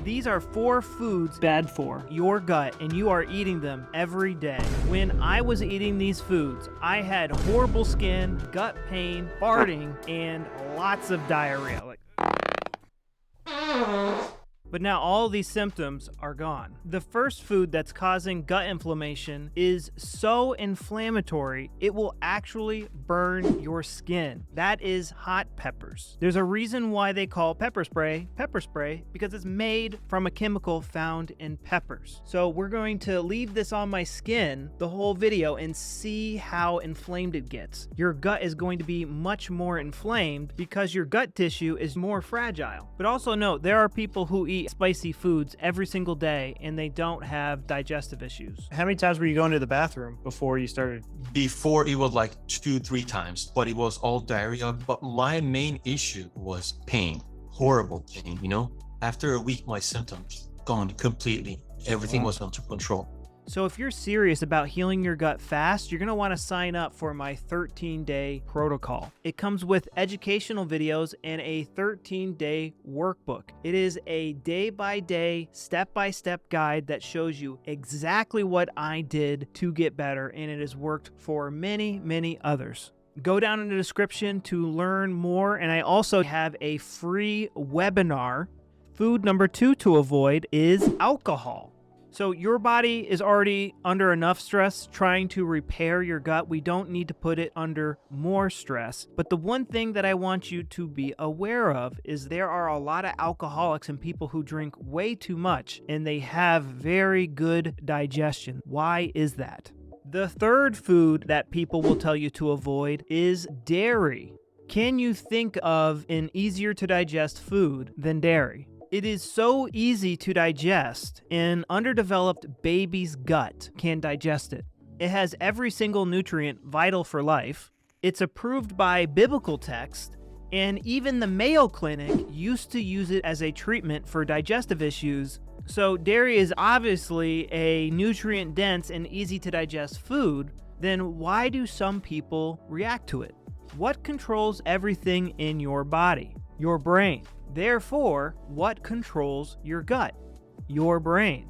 These are 4 foods bad for your gut, and you are eating them every day. When I was eating these foods, I had horrible skin, gut pain, farting, and lots of diarrhea. But now all these symptoms are gone. The first food that's causing gut inflammation is so inflammatory, it will actually burn your skin. That is hot peppers. There's a reason why they call pepper spray, because it's made from a chemical found in peppers. So we're going to leave this on my skin the whole video and see how inflamed it gets. Your gut is going to be much more inflamed because your gut tissue is more fragile. But also note, there are people who eat spicy foods every single day and they don't have digestive issues. How many times were you going to the bathroom before you started? Before it was like 2-3 times, but it was all diarrhea. But my main issue was pain, horrible pain, you know? After a week, my symptoms gone completely. Everything was under control. So if you're serious about healing your gut fast, you're going to want to sign up for my 13-day protocol. It comes with educational videos and a 13-day workbook. It is a day-by-day, step-by-step guide that shows you exactly what I did to get better, and it has worked for many, many others. Go down in the description to learn more, and I also have a free webinar. Food number 2 to avoid is alcohol. So your body is already under enough stress trying to repair your gut. We don't need to put it under more stress. But the one thing that I want you to be aware of is there are a lot of alcoholics and people who drink way too much, and they have very good digestion. Why is that? The third food that people will tell you to avoid is dairy. Can you think of an easier to digest food than dairy? It is so easy to digest, an underdeveloped baby's gut can digest it. It has every single nutrient vital for life. It's approved by biblical text, and even the Mayo Clinic used to use it as a treatment for digestive issues. So dairy is obviously a nutrient-dense and easy to digest food. Then why do some people react to it? What controls everything in your body? Your brain. Therefore, what controls your gut? Your brain.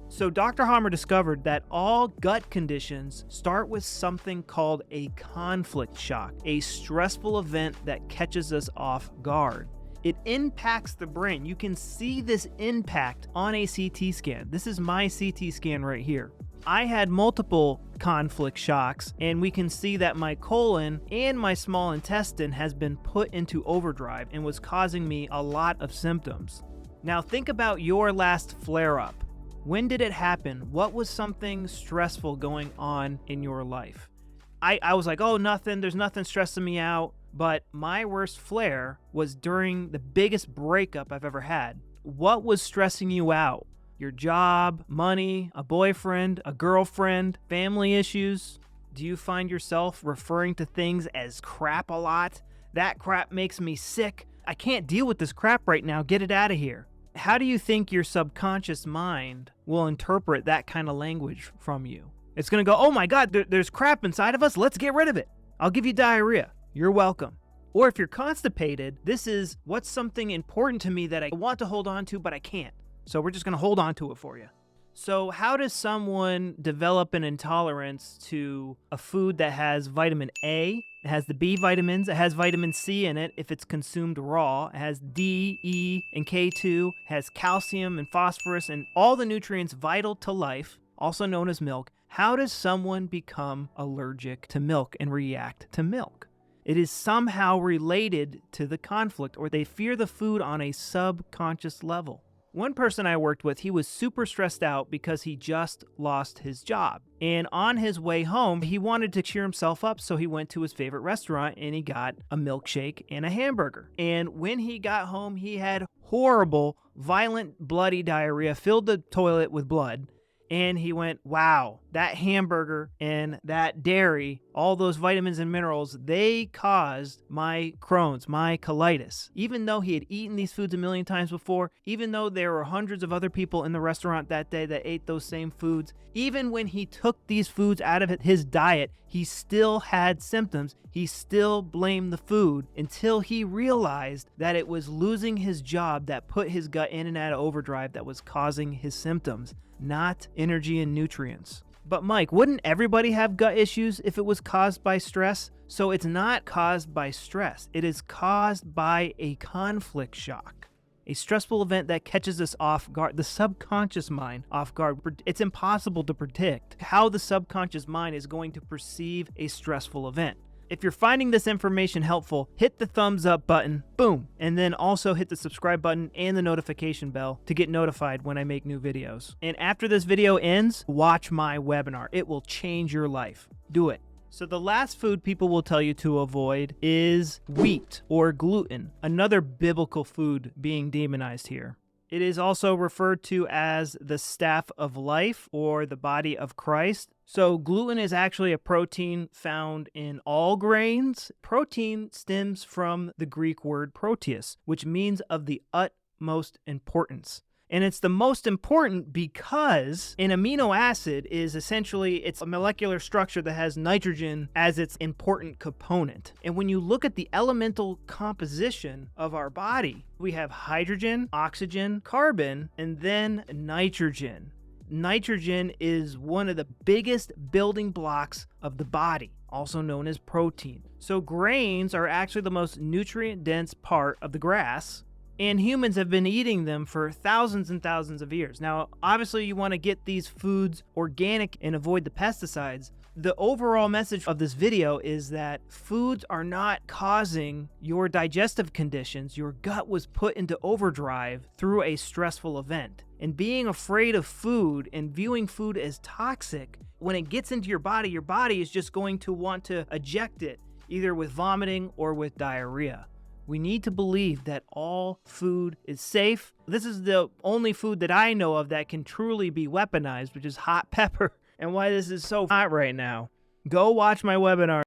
So Dr. Hammer discovered that all gut conditions start with something called a conflict shock, a stressful event that catches us off guard. It impacts the brain. You can see this impact on a CT scan. This is my CT scan right here. I had multiple conflict shocks, and we can see that my colon and my small intestine has been put into overdrive and was causing me a lot of symptoms. Now think about your last flare-up. When did it happen? What was something stressful going on in your life? I was like, oh, nothing, there's nothing stressing me out. But my worst flare was during the biggest breakup I've ever had. What was stressing you out? Your job, money, a boyfriend, a girlfriend, family issues? Do you find yourself referring to things as crap a lot? That crap makes me sick. I can't deal with this crap right now. Get it out of here. How do you think your subconscious mind will interpret that kind of language from you? It's going to go, oh my God, there's crap inside of us. Let's get rid of it. I'll give you diarrhea. You're welcome. Or if you're constipated, this is what's something important to me that I want to hold on to, but I can't. So we're just going to hold on to it for you. So how does someone develop an intolerance to a food that has vitamin A? It has the B vitamins. It has vitamin C in it if it's consumed raw. It has D, E, and K2. It has calcium and phosphorus and all the nutrients vital to life, also known as milk. How does someone become allergic to milk and react to milk? It is somehow related to the conflict, or they fear the food on a subconscious level. One person I worked with, he was super stressed out because he just lost his job. And on his way home, he wanted to cheer himself up, so he went to his favorite restaurant and he got a milkshake and a hamburger. And when he got home, he had horrible, violent, bloody diarrhea, filled the toilet with blood. And he went, wow, that hamburger and that dairy, all those vitamins and minerals, they caused my Crohn's, my colitis. Even though he had eaten these foods a million times before, even though there were hundreds of other people in the restaurant that day that ate those same foods, even when he took these foods out of his diet, he still had symptoms. He still blamed the food until he realized that it was losing his job that put his gut in and out of overdrive that was causing his symptoms, not energy and nutrients. But Mike, wouldn't everybody have gut issues if it was caused by stress? So it's not caused by stress. It is caused by a conflict shock, a stressful event that catches us off guard, the subconscious mind off guard. It's impossible to predict how the subconscious mind is going to perceive a stressful event. If you're finding this information helpful, hit the thumbs up button, boom, and then also hit the subscribe button and the notification bell to get notified when I make new videos. And after this video ends, watch my webinar. It will change your life. Do it. So the last food people will tell you to avoid is wheat or gluten, another biblical food being demonized here. It is also referred to as the staff of life or the body of Christ. So gluten is actually a protein found in all grains. Protein stems from the Greek word proteus, which means of the utmost importance. And it's the most important because an amino acid is essentially, it's a molecular structure that has nitrogen as its important component. And when you look at the elemental composition of our body, we have hydrogen, oxygen, carbon, and then nitrogen. Nitrogen is one of the biggest building blocks of the body, also known as protein. So grains are actually the most nutrient-dense part of the grass, and humans have been eating them for thousands and thousands of years. Now, obviously, you want to get these foods organic and avoid the pesticides. The overall message of this video is that foods are not causing your digestive conditions. Your gut was put into overdrive through a stressful event. And being afraid of food and viewing food as toxic, when it gets into your body is just going to want to eject it, either with vomiting or with diarrhea. We need to believe that all food is safe. This is the only food that I know of that can truly be weaponized, which is hot pepper, and why this is so hot right now. Go watch my webinar.